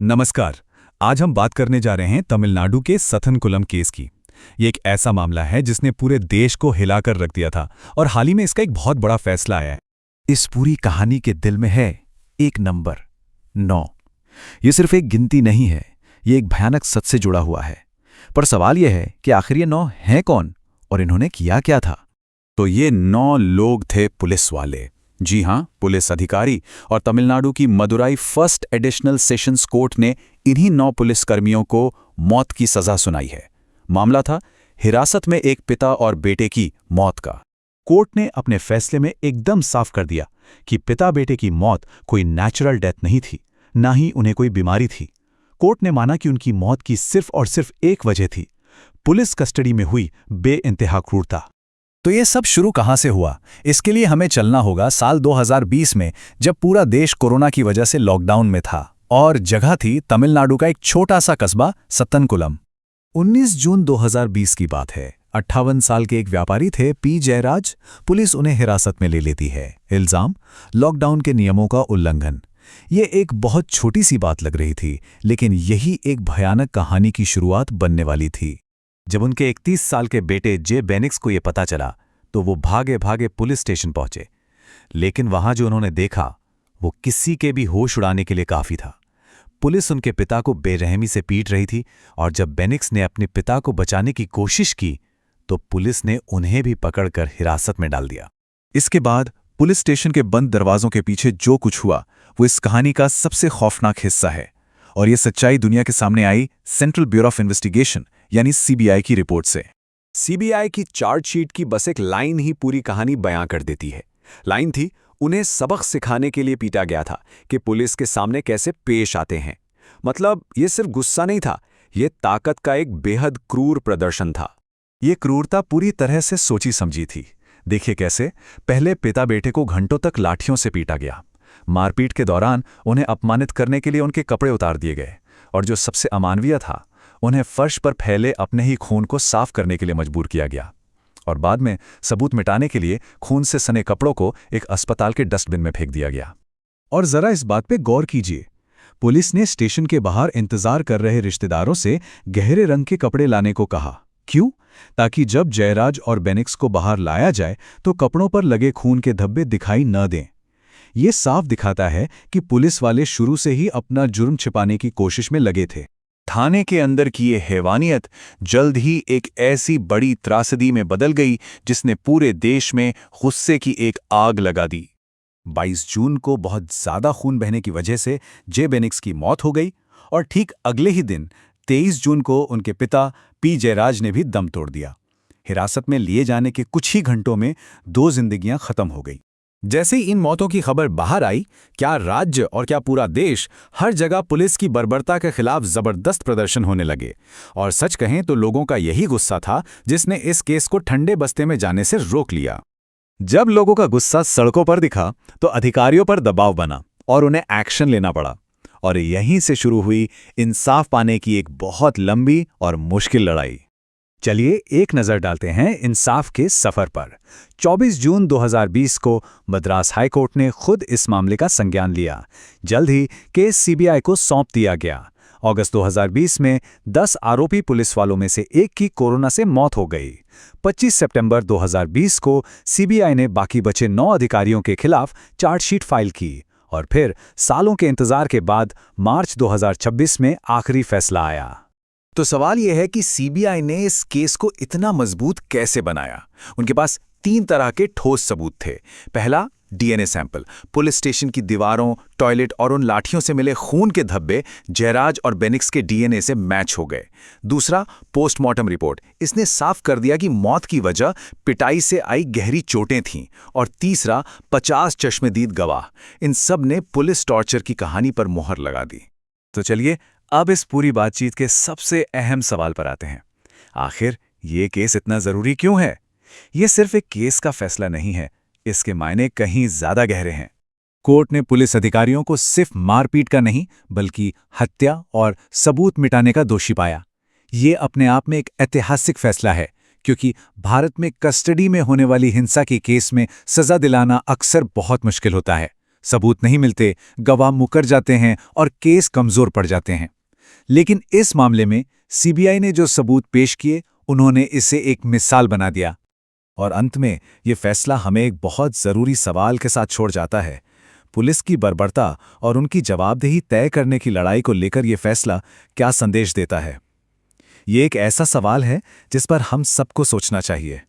नमस्कार। आज हम बात करने जा रहे हैं तमिलनाडु के सथनकुलम केस की। ये एक ऐसा मामला है जिसने पूरे देश को हिलाकर रख दिया था और हाल ही में इसका एक बहुत बड़ा फैसला आया है। इस पूरी कहानी के दिल में है एक नंबर 9। ये सिर्फ एक गिनती नहीं है, ये एक भयानक सच से जुड़ा हुआ है। पर सवाल यह है कि आखिर ये 9 हैं कौन और इन्होंने किया क्या था। तो ये 9 लोग थे पुलिस वाले। जी हाँ, पुलिस अधिकारी। और तमिलनाडु की Madurai first additional sessions court ने इन्हीं 9 पुलिसकर्मियों को मौत की सजा सुनाई है। मामला था हिरासत में एक पिता और बेटे की मौत का। कोर्ट ने अपने फैसले में एकदम साफ कर दिया कि पिता बेटे की मौत कोई नेचुरल डेथ नहीं थी, ना ही उन्हें कोई बीमारी थी। कोर्ट ने माना कि उनकी मौत की सिर्फ और सिर्फ एक वजह थी, पुलिस कस्टडी में हुई बेइंतहा क्रूरता। तो ये सब शुरू कहाँ से हुआ? इसके लिए हमें चलना होगा साल 2020 में, जब पूरा देश कोरोना की वजह से लॉकडाउन में था और जगह थी तमिलनाडु का एक छोटा सा कस्बा सत्तनकुलम। 19 जून 2020 की बात है। 58 साल के एक व्यापारी थे पी जयराज। पुलिस उन्हें हिरासत में ले लेती है। इल्जाम लॉकडाउन के नियमों का उल्लंघन। ये एक बहुत छोटी सी बात लग रही थी, लेकिन यही एक भयानक कहानी की शुरुआत बनने वाली थी। जब उनके 31 साल के बेटे जे बेनिक्स को यह पता चला तो वो भागे भागे पुलिस स्टेशन पहुंचे। लेकिन वहां जो उन्होंने देखा वो किसी के भी होश उड़ाने के लिए काफी था। पुलिस उनके पिता को बेरहमी से पीट रही थी और जब बेनिक्स ने अपने पिता को बचाने की कोशिश की तो पुलिस ने उन्हें भी पकड़कर हिरासत में डाल दिया। इसके बाद पुलिस स्टेशन के बंद दरवाजों के पीछे जो कुछ हुआ वो इस कहानी का सबसे खौफनाक हिस्सा है। और ये सच्चाई दुनिया के सामने आई सेंट्रल ब्यूरो ऑफ इन्वेस्टिगेशन यानी सीबीआई की रिपोर्ट से। सीबीआई की चार्जशीट की बस एक लाइन ही पूरी कहानी बयां कर देती है। लाइन थी, उन्हें सबक सिखाने के लिए पीटा गया था कि पुलिस के सामने कैसे पेश आते हैं। मतलब ये सिर्फ गुस्सा नहीं था, ये ताकत का एक बेहद क्रूर प्रदर्शन था। ये क्रूरता पूरी तरह से सोची समझी थी। देखिए कैसे। पहले पिता बेटे को घंटों तक लाठियों से पीटा गया। मारपीट के दौरान उन्हें अपमानित करने के लिए उनके कपड़े उतार दिए गए और जो सबसे अमानवीय था, उन्हें फर्श पर फैले अपने ही खून को साफ करने के लिए मजबूर किया गया। और बाद में सबूत मिटाने के लिए खून से सने कपड़ों को एक अस्पताल के डस्टबिन में फेंक दिया गया। और जरा इस बात पे गौर कीजिए, पुलिस ने स्टेशन के बाहर इंतजार कर रहे रिश्तेदारों से गहरे रंग के कपड़े लाने को कहा। क्यों? ताकि जब जयराज और बेनिक्स को बाहर लाया जाए तो कपड़ों पर लगे खून के धब्बे दिखाई न दें। ये साफ दिखाता है कि पुलिस वाले शुरू से ही अपना जुर्म छिपाने की कोशिश में लगे थे। थाने के अंदर की ये हैवानियत जल्द ही एक ऐसी बड़ी त्रासदी में बदल गई जिसने पूरे देश में गुस्से की एक आग लगा दी। 22 जून को बहुत ज्यादा खून बहने की वजह से जे बेनिक्स की मौत हो गई और ठीक अगले ही दिन 23 जून को उनके पिता पी जयराज ने भी दम तोड़ दिया। हिरासत में लिए जाने के कुछ ही घंटों में 2 जिंदगियां खत्म हो गई। जैसे ही इन मौतों की खबर बाहर आई, क्या राज्य और क्या पूरा देश, हर जगह पुलिस की बर्बरता के खिलाफ जबरदस्त प्रदर्शन होने लगे। और सच कहें तो लोगों का यही गुस्सा था जिसने इस केस को ठंडे बस्ते में जाने से रोक लिया। जब लोगों का गुस्सा सड़कों पर दिखा तो अधिकारियों पर दबाव बना और उन्हें एक्शन लेना पड़ा। और यहीं से शुरू हुई इंसाफ पाने की एक बहुत लंबी और मुश्किल लड़ाई। चलिए एक नज़र डालते हैं इंसाफ के सफ़र पर। 24 जून 2020 को मद्रास हाई कोर्ट ने खुद इस मामले का संज्ञान लिया। जल्द ही केस सीबीआई को सौंप दिया गया। अगस्त 2020 में 10 आरोपी पुलिस वालों में से एक की कोरोना से मौत हो गई। 25 सितंबर 2020 को सीबीआई ने बाकी बचे 9 अधिकारियों के खिलाफ चार्जशीट फाइल की और फिर सालों के इंतजार के बाद मार्च 2026 में आखिरी फैसला आया। तो सवाल यह है कि सीबीआई ने इस केस को इतना मजबूत कैसे बनाया? उनके पास 3 तरह के ठोस सबूत थे। पहला, डीएनए सैंपल। पुलिस स्टेशन की दीवारों, टॉयलेट और उन लाठियों से मिले खून के धब्बे जयराज और बेनिक्स के डीएनए से मैच हो गए। दूसरा, पोस्टमार्टम रिपोर्ट। इसने साफ कर दिया कि मौत की वजह पिटाई से आई गहरी चोटें थीं। और तीसरा, 50 चश्मदीद गवाह। इन सब ने पुलिस टॉर्चर की कहानी पर मोहर लगा दी। तो चलिए अब इस पूरी बातचीत के सबसे अहम सवाल पर आते हैं। आखिर ये केस इतना जरूरी क्यों है? ये सिर्फ एक केस का फैसला नहीं है, इसके मायने कहीं ज्यादा गहरे हैं। कोर्ट ने पुलिस अधिकारियों को सिर्फ मारपीट का नहीं बल्कि हत्या और सबूत मिटाने का दोषी पाया। ये अपने आप में एक ऐतिहासिक फैसला है, क्योंकि भारत में कस्टडी में होने वाली हिंसा के केस में सजा दिलाना अक्सर बहुत मुश्किल होता है। सबूत नहीं मिलते, गवाह मुकर जाते हैं और केस कमजोर पड़ जाते हैं। लेकिन इस मामले में सीबीआई ने जो सबूत पेश किए, उन्होंने इसे एक मिसाल बना दिया। और अंत में ये फैसला हमें एक बहुत ज़रूरी सवाल के साथ छोड़ जाता है। पुलिस की बर्बरता और उनकी जवाबदेही तय करने की लड़ाई को लेकर ये फैसला क्या संदेश देता है? ये एक ऐसा सवाल है जिस पर हम सबको सोचना चाहिए।